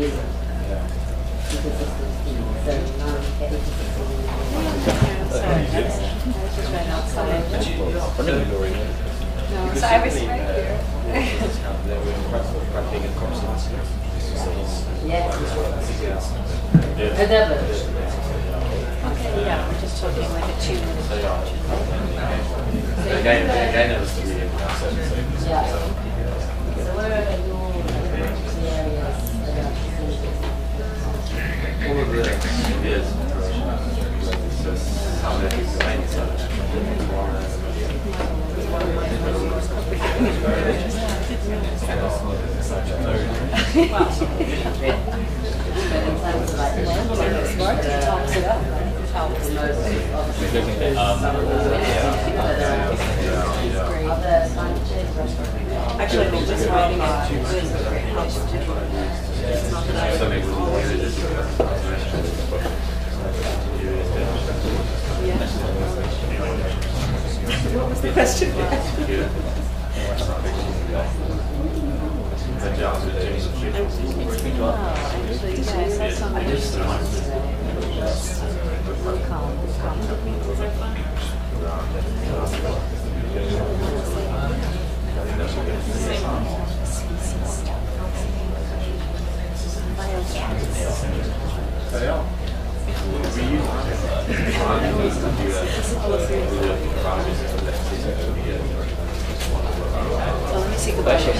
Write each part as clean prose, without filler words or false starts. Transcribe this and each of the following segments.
isn't. Because of the, so sorry, I was just right outside. No, so I was right here. Okay, yeah, we're just talking like a 2-minute talk. Yeah. So where are your areas around All of the ideas Actually, we're just writing it. It's not that what was the question? Actually, yeah, I saw something. So let me see the budget.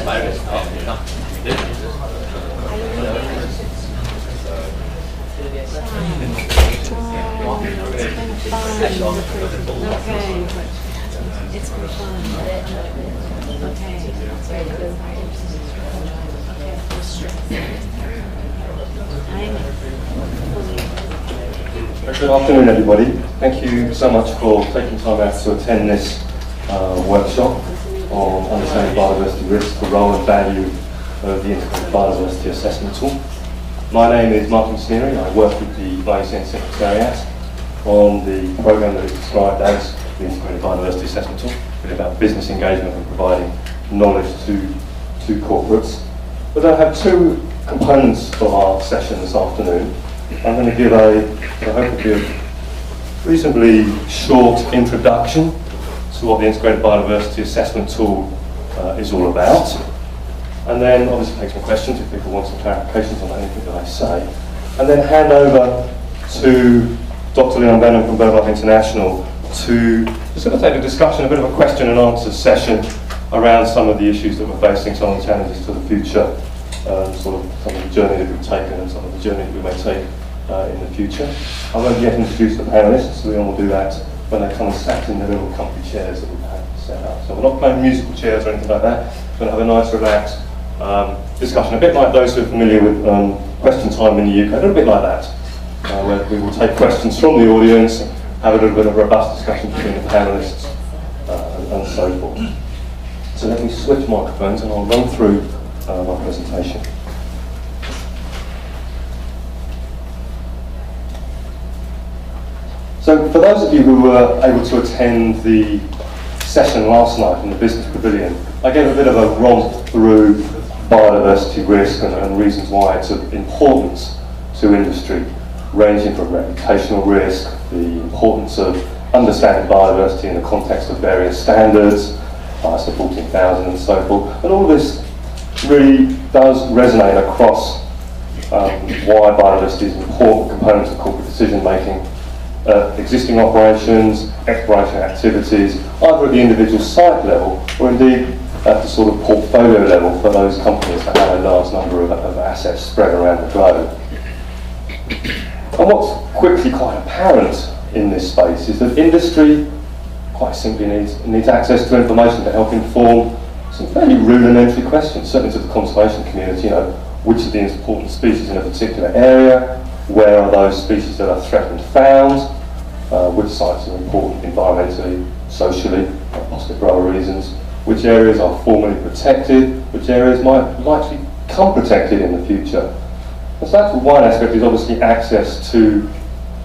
It's been fun. Okay. Good afternoon, everybody. Thank you so much for taking time out to attend this workshop on understanding biodiversity risk, the role and value of the Integrated Biodiversity Assessment Tool. My name is Martin Sneary. I work with the IBAT Secretariat on the programme that is described as the Integrated Biodiversity Assessment Tool. It's about business engagement and providing knowledge to corporates. But I have two components for our session this afternoon. I'm going to give I hope to give a reasonably short introduction to what the Integrated Biodiversity Assessment Tool is all about. And then obviously take some questions if people want some clarifications on anything that I say. And then hand over to Dr. Leon Benham from BirdLife International to facilitate a discussion, a bit of a question and answer session around some of the issues that we're facing, some of the challenges to the future, sort of some of the journey that we've taken and some of the journey that we may take in the future. I won't yet introduce the panellists, Leon will do that when they come and sat in the little comfy chairs that we've had set up. So we're not playing musical chairs or anything like that. We're going to have a nice relaxed discussion, a bit like those who are familiar with question time in the UK, a little bit like that, where we will take questions from the audience, have a little bit of robust discussion between the panellists and so forth. So let me switch microphones and I'll run through my presentation. So for those of you who were able to attend the session last night in the Business Pavilion, I gave a bit of a romp through biodiversity risk and reasons why it's of importance to industry, ranging from reputational risk, the importance of understanding biodiversity in the context of various standards, ISO 14000 and so forth. And all of this really does resonate across why biodiversity is an important component of corporate decision making. Existing operations, exploration activities, either at the individual site level or indeed at the sort of portfolio level for those companies that have a large number of assets spread around the globe. And what's quickly quite apparent in this space is that industry quite simply needs access to information to help inform some fairly rudimentary questions, certainly to the conservation community, which are the important species in a particular area, where are those species that are threatened found, which sites are important environmentally, socially, possibly for other reasons, which areas are formally protected, which areas might likely become protected in the future. And so that's one aspect, is obviously access to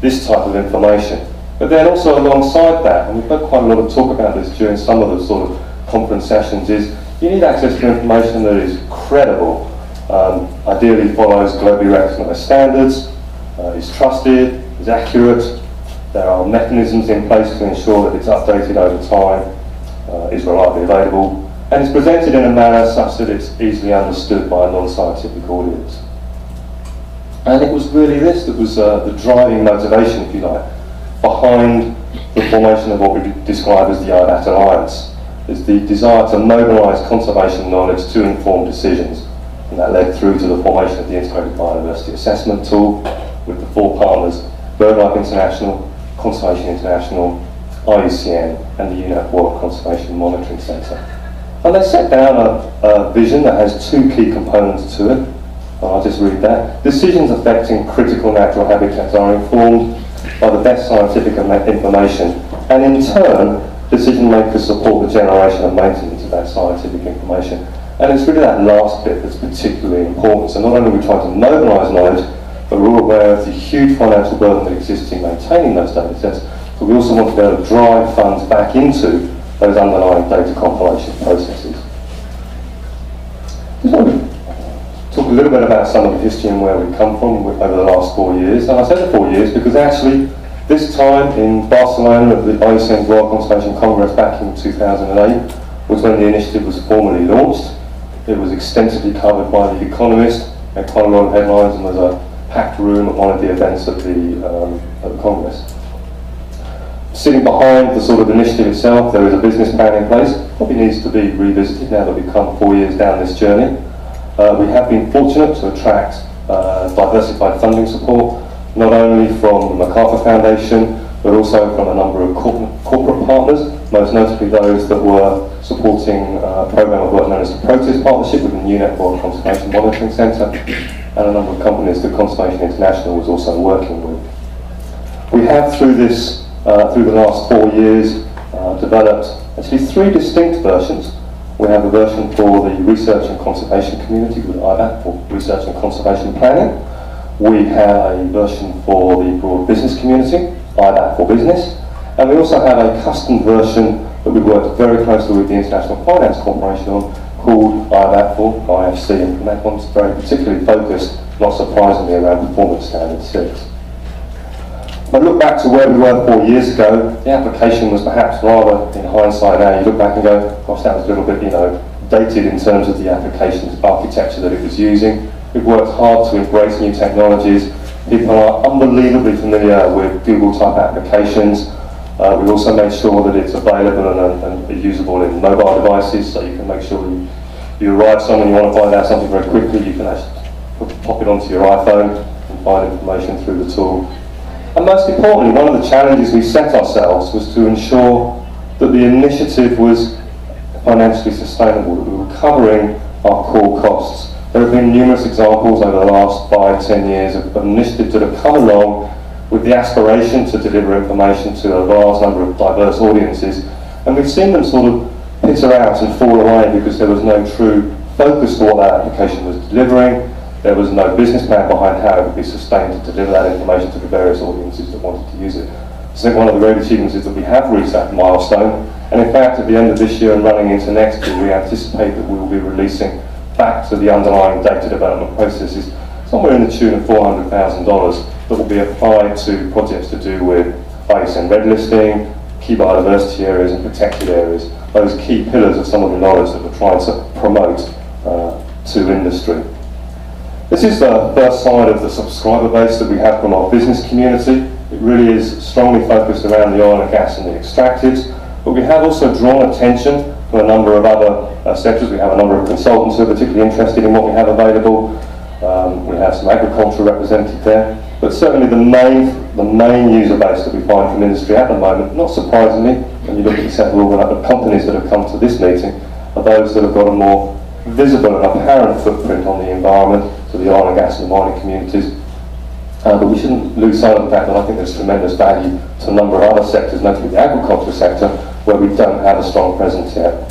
this type of information. But then also alongside that, and we've had quite a lot of talk about this during some of the sort of conference sessions, is you need access to information that is credible Ideally follows globally recognised standards, is trusted, is accurate. There are mechanisms in place to ensure that it's updated over time, is reliably available, and is presented in a manner such that it's easily understood by a non-scientific audience. And it was really this that was the driving motivation, if you like, behind the formation of what we describe as the IBAT Alliance. Is the desire to mobilise conservation knowledge to inform decisions. And that led through to the formation of the Integrated Biodiversity Assessment Tool with the 4 partners, BirdLife International, Conservation International, IUCN and the UNEP World Conservation Monitoring Centre. And they set down a vision that has 2 key components to it. I'll just read that. Decisions affecting critical natural habitats are informed by the best scientific information, and in turn, decision makers support the generation and maintenance of that scientific information. And it's really that last bit that's particularly important. So not only are we trying to mobilise knowledge, but we're all aware of the huge financial burden that exists in maintaining those data sets, but we also want to be able to drive funds back into those underlying data compilation processes. Just want to talk a little bit about some of the history and where we've come from over the last 4 years. And I say the 4 years because actually this time in Barcelona at the IUCN's World Conservation Congress back in 2008 was when the initiative was formally launched. It was extensively covered by The Economist, had quite a lot of headlines, and was a packed room at one of the events at the Congress. Sitting behind the sort of initiative itself, there is a business plan in place. Probably needs to be revisited now that we've come 4 years down this journey. We have been fortunate to attract diversified funding support, not only from the MacArthur Foundation, but also from a number of corporate partners, most notably those that were supporting a programme of work known as the Protest Partnership within the UNEP World Conservation Monitoring Centre, and a number of companies that Conservation International was also working with. We have, through the last 4 years, developed actually 3 distinct versions. We have a version for the research and conservation community with IBAT, for research and conservation planning. We have a version for the broad business community, IBAT for business. And we also have a custom version that we've worked very closely with the International Finance Corporation on, called IBAT for IFC, and that one's very particularly focused, not surprisingly, around Performance Standard 6. If I look back to where we were 4 years ago, the application was perhaps rather, in hindsight now, you look back and go, gosh, that was a little bit, dated in terms of the application's architecture that it was using. We've worked hard to embrace new technologies. People are unbelievably familiar with Google-type applications. We've also made sure that it's available and usable in mobile devices, so you can make sure you arrive somewhere and you want to find out something very quickly, you can actually pop it onto your iPhone and find information through the tool. And most importantly, one of the challenges we set ourselves was to ensure that the initiative was financially sustainable, that we were covering our core costs. There have been numerous examples over the last 5-10 years of initiatives that have come along with the aspiration to deliver information to a large number of diverse audiences, and we've seen them sort of peter out and fall away because there was no true focus to what that application was delivering. There was no business plan behind how it would be sustained to deliver that information to the various audiences that wanted to use it. So I think one of the great achievements is that we have reached that milestone, and in fact at the end of this year and running into next year, we anticipate that we will be releasing back to the underlying data development processes somewhere in the tune of $400,000 that will be applied to projects to do with IUCN red listing, key biodiversity areas and protected areas, those key pillars of some of the knowledge that we're trying to promote to industry. This is the first slide of the subscriber base that we have from our business community. It really is strongly focused around the oil and gas and the extractives, but we have also drawn attention to a number of other sectors. We have a number of consultants who are particularly interested in what we have available. We have some agriculture represented there, but certainly the main user base that we find from industry at the moment, not surprisingly, when you look at the several companies that have come to this meeting, are those that have got a more visible and apparent footprint on the environment, to the oil and gas and mining communities. But we shouldn't lose sight of the fact that I think there's tremendous value to a number of other sectors, notably the agriculture sector, where we don't have a strong presence yet.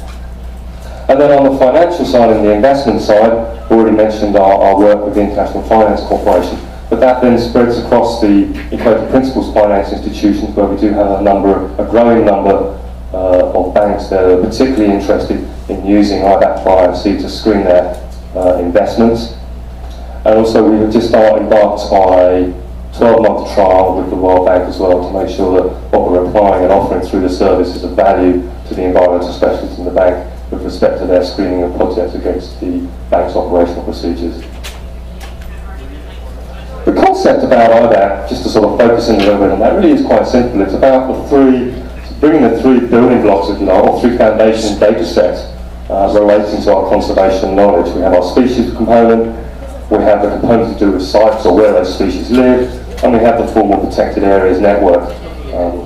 And then on the financial side and the investment side, I already mentioned our work with the International Finance Corporation, but that then spreads across the Equated Principles finance institutions, where we do have a growing number of banks that are particularly interested in using IBAT for IFC to screen their investments. And also we have just embarked on a 12-month trial with the World Bank as well to make sure that what we're applying and offering through the service is of value to the environmental specialists in the bank with respect to their screening of projects against the bank's operational procedures. The concept about IBAT, just to sort of focus in a little bit on that, really is quite simple. It's about bringing the three building blocks, if you like, or three foundation data sets relating to our conservation knowledge. We have our species component, we have the component to do with sites or where those species live, and we have the formal protected areas network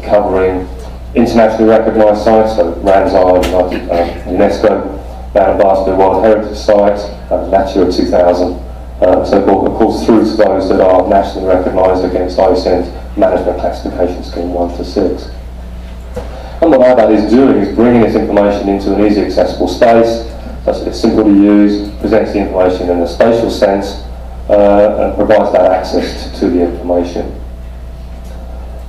covering internationally recognised sites, so Ramsar, UNESCO, Biodiversity World Heritage Sites, Natura 2000, so of course through to those that are nationally recognised against IUCN's Management Classification Scheme 1 to 6. And what IBAT is doing is bringing this information into an easy accessible space, such that it's simple to use, presents the information in a spatial sense, and provides that access to the information.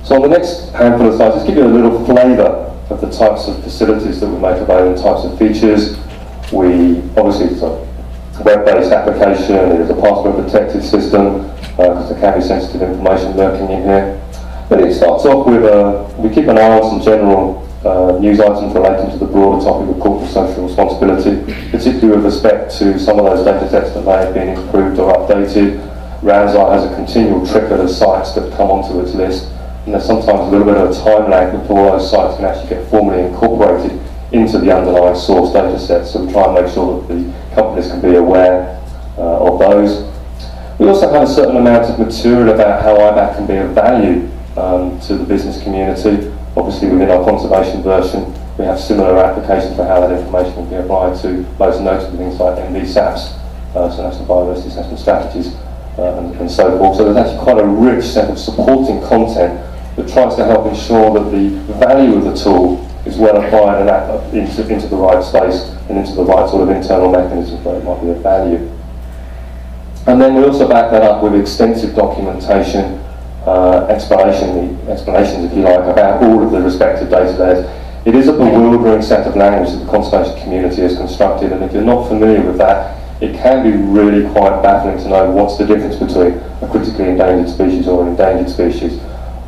So on the next handful of slides, just give you a little flavour of the types of facilities that we make available, types of features. Obviously it's a web-based application, it is a password protected system, because there can be sensitive information lurking in here. But it starts off with, we keep an eye on some general news items relating to the broader topic of corporate social responsibility, particularly with respect to some of those data sets that may have been improved or updated. Ramsar has a continual trickle of sites that come onto its list, and there's sometimes a little bit of a time lag before those sites can actually get formally incorporated into the underlying source data set, so we try and make sure that the companies can be aware of those. We also have a certain amount of material about how IBAT can be of value to the business community. Obviously within our conservation version we have similar applications for how that information can be applied to most notably things like MBSAPs, so National Biodiversity Assessment Strategies, and so forth. So there's actually quite a rich set of supporting content that tries to help ensure that the value of the tool is well applied and into the right space and into the right sort of internal mechanisms where it might be of value. And then we also back that up with extensive documentation, explanations, if you like, about all of the respective data layers. It is a bewildering set of language that the conservation community has constructed, and if you're not familiar with that, it can be really quite baffling to know what's the difference between a critically endangered species or an endangered species.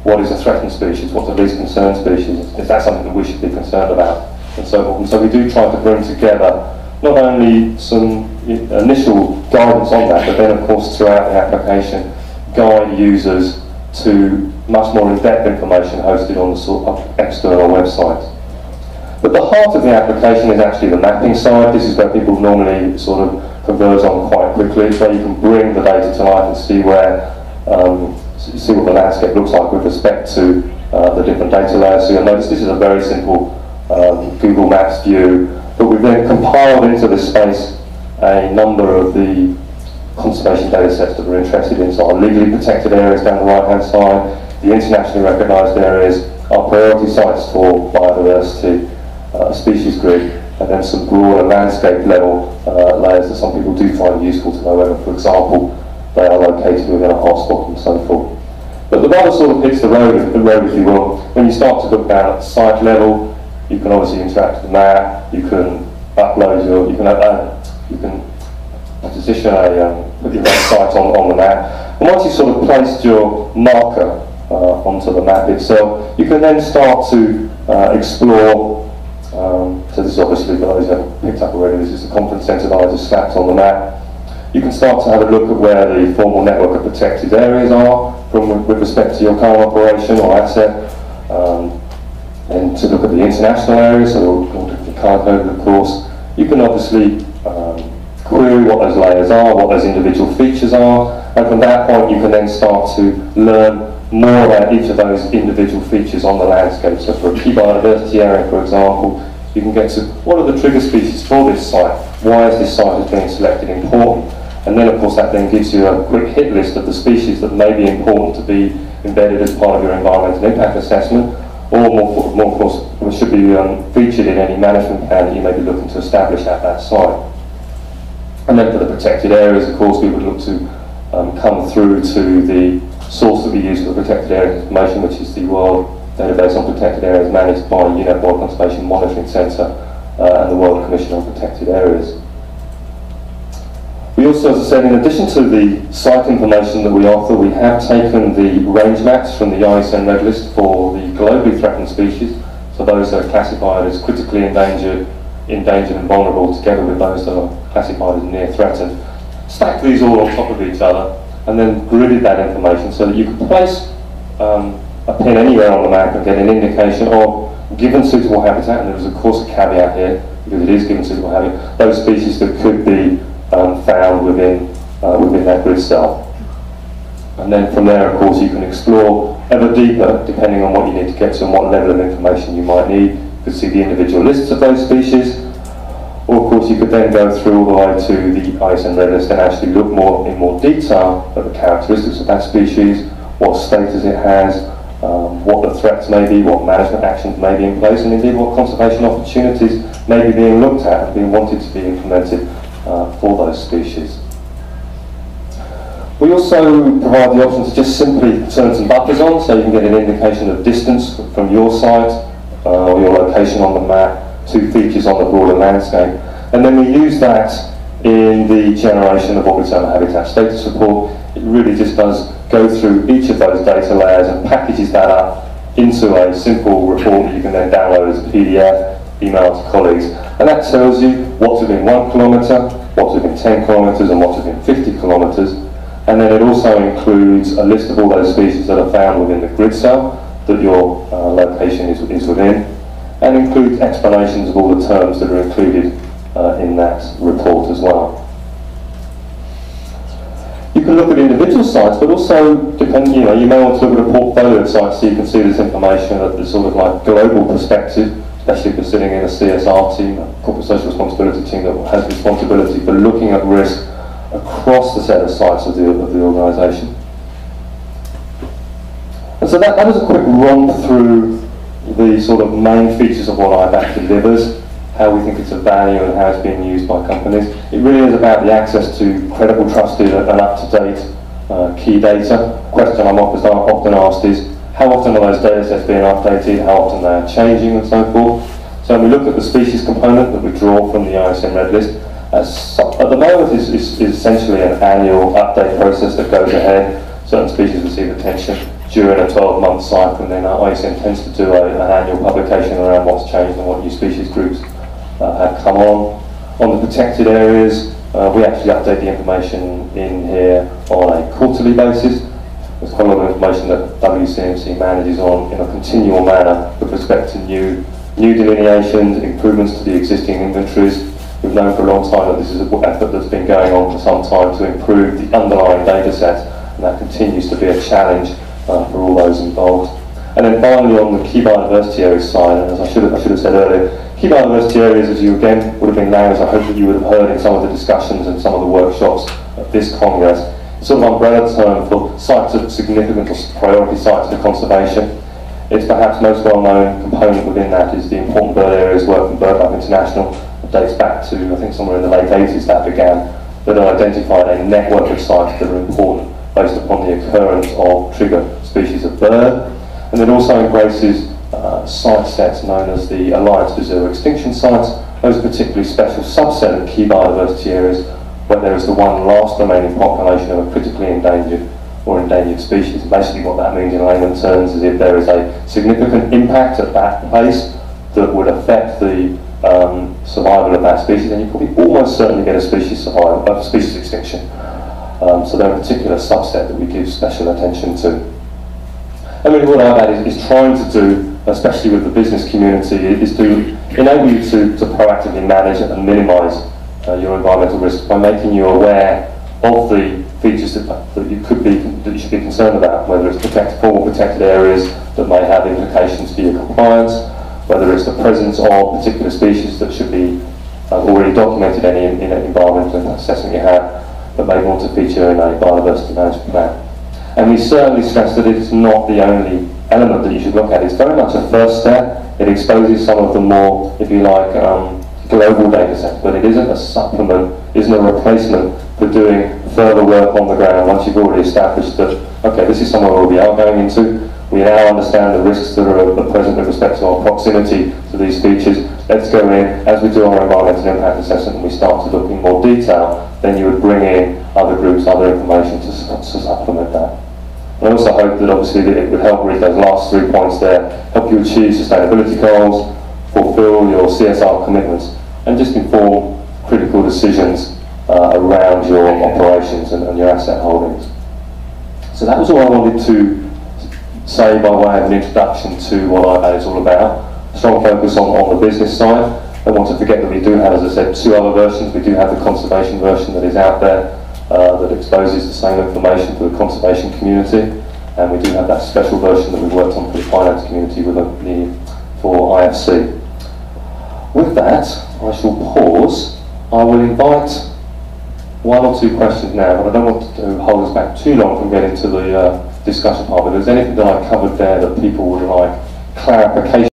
What is a threatened species? What's a least concerned species? Is that something that we should be concerned about? And so forth. And so we do try to bring together not only some initial guidance on that, but then of course throughout the application, guide users to much more in-depth information hosted on the sort of external websites. But the heart of the application is actually the mapping side. This is where people normally sort of converge on quite quickly. It's where you can bring the data to life and see where, see what the landscape looks like with respect to the different data layers. So you'll notice this is a very simple Google Maps view, but we've then compiled into this space a number of the conservation data sets that we're interested in. So our legally protected areas down the right hand side, the internationally recognised areas, our priority sites for biodiversity, species grid, and then some broader landscape level layers that some people do find useful to know whether, for example, they are located within a hotspot and so forth. But the rubber sort of hits the road, if you will. When you start to look down at site level, you can obviously interact with the map, you can upload you can position put your site on the map. And once you've sort of placed your marker onto the map itself, you can then start to explore. So this is obviously, for those who haven't picked up already, this is the conference centre that I just slapped on the map. You can start to have a look at where the formal network of protected areas are with respect to your current operation or asset, and to look at the international areas, so the card code, of course. You can obviously query what those layers are, what those individual features are, and from that point you can then start to learn more about each of those individual features on the landscape. So for a key biodiversity area, for example, you can get to what are the trigger species for this site, why is this site as being selected important, and then of course that then gives you a quick hit list of the species that may be important to be embedded as part of your environmental impact assessment, or more of course, which should be featured in any management plan that you may be looking to establish at that site. And then for the protected areas, of course, we would look to come through to the source that we use for the protected areas information, which is the World Database on Protected Areas managed by UNEP World Conservation Monitoring Centre and the World Commission on Protected Areas. We We also, as I said, in addition to the site information that we offer, we have taken the range maps from the ISN Red List for the globally threatened species, so those that are classified as critically endangered and vulnerable, together with those that are classified as near threatened. Stack these all on top of each other, and then gridded that information so that you could place a pin anywhere on the map and get an indication of, given suitable habitat, and there is of course a caveat here, because it is given suitable habitat, those species that could be found within that grid cell. And then from there, of course, you can explore ever deeper, depending on what you need to get to and what level of information you might need. You could see the individual lists of those species, or of course you could then go through all the way to the ISN Red List and actually look in more detail at the characteristics of that species, what status it has, what the threats may be, what management actions may be in place, and indeed what conservation opportunities may be being looked at and being wanted to be implemented for those species. We also provide the option to just simply turn some buffers on, so you can get an indication of distance from your site or your location on the map to features on the broader landscape. And then we use that in the generation of what we term a habitat status report. It really just does go through each of those data layers and packages that up into a simple report that you can then download as a PDF, email to colleagues. And that tells you what's within 1 kilometre, what's within 10 kilometres, and what's within 50 kilometres. And then it also includes a list of all those species that are found within the grid cell that your location is within, and includes explanations of all the terms that are included in that report as well. You can look at individual sites, but also you may want to look at a portfolio of sites so you can see this information at the sort of like global perspective, especially if you're sitting in a CSR team, a corporate social responsibility team that has responsibility for looking at risk across the set of sites of the organisation. And so that was a quick run through the sort of main features of what IBAT delivers, how we think it's of value and how it's being used by companies. It really is about the access to credible, trusted and up-to-date key data. The question I'm often asked is, how often are those data sets being updated, how often they are changing and so forth. So when we look at the species component that we draw from the ISN Red List, at the moment is essentially an annual update process that goes ahead. Certain species receive attention during a 12-month cycle, and then ISN tends to do an annual publication around what's changed and what new species groups have come on. On the protected areas, we actually update the information in here on a quarterly basis. There's quite a lot of information that WCMC manages on in a continual manner with respect to new delineations, improvements to the existing inventories. We've known for a long time that this is an effort that's been going on for some time to improve the underlying data set, and that continues to be a challenge for all those involved. And then finally, on the key biodiversity areas side, and as I should have said earlier, key biodiversity areas, as you again would have been known, as I hope that you would have heard in some of the discussions and some of the workshops at this Congress, it's sort of an umbrella term for sites of significant or priority sites for conservation. It's perhaps most well-known component within that is the Important Bird Areas work from BirdLife International. It dates back to, I think, somewhere in the late 80s that began, that identified a network of sites that are important based upon the occurrence of trigger species of bird. And it also embraces site sets known as the Alliance for Zero Extinction sites. Those are particularly special subset of key biodiversity areas where there is the one last remaining population of a critically endangered or endangered species. Basically what that means in layman terms is if there is a significant impact at that place that would affect the survival of that species, then you probably almost certainly get a species extinction. So they're a particular subset that we give special attention to. And really what IBAT is trying to do, especially with the business community, is to enable you to proactively manage and minimise your environmental risks by making you aware of the features that you should be concerned about, whether it's formal protected areas that may have implications for your compliance, whether it's the presence of particular species that should be already documented in an environmental assessment you have, that may want to feature in a biodiversity management plan. And we certainly stress that it's not the only element that you should look at. It's very much a first step. It exposes some of the more, if you like, global data sets, but it isn't a supplement, isn't a replacement for doing further work on the ground once you've already established that, okay, this is somewhere where we are going into. We now understand the risks that are present with respect to our proximity to these features. Let's go in, as we do our environmental impact assessment and we start to look in more detail, then you would bring in other groups, other information to supplement that. And I also hope that obviously that it would help read those last 3 points there, help you achieve sustainability goals, fulfill your CSR commitments, and just inform critical decisions around your operations and your asset holdings. So that was all I wanted to say by way of an introduction to what IBAT is all about. A strong focus on the business side. I don't want to forget that we do have, as I said, 2 other versions. We do have the conservation version that is out there that exposes the same information to the conservation community, and we do have that special version that we've worked on for the finance community for IFC. With that, I shall pause. I will invite 1 or 2 questions now, but I don't want to hold us back too long from getting to the discussion part. But if there's anything that I covered there that people would like clarification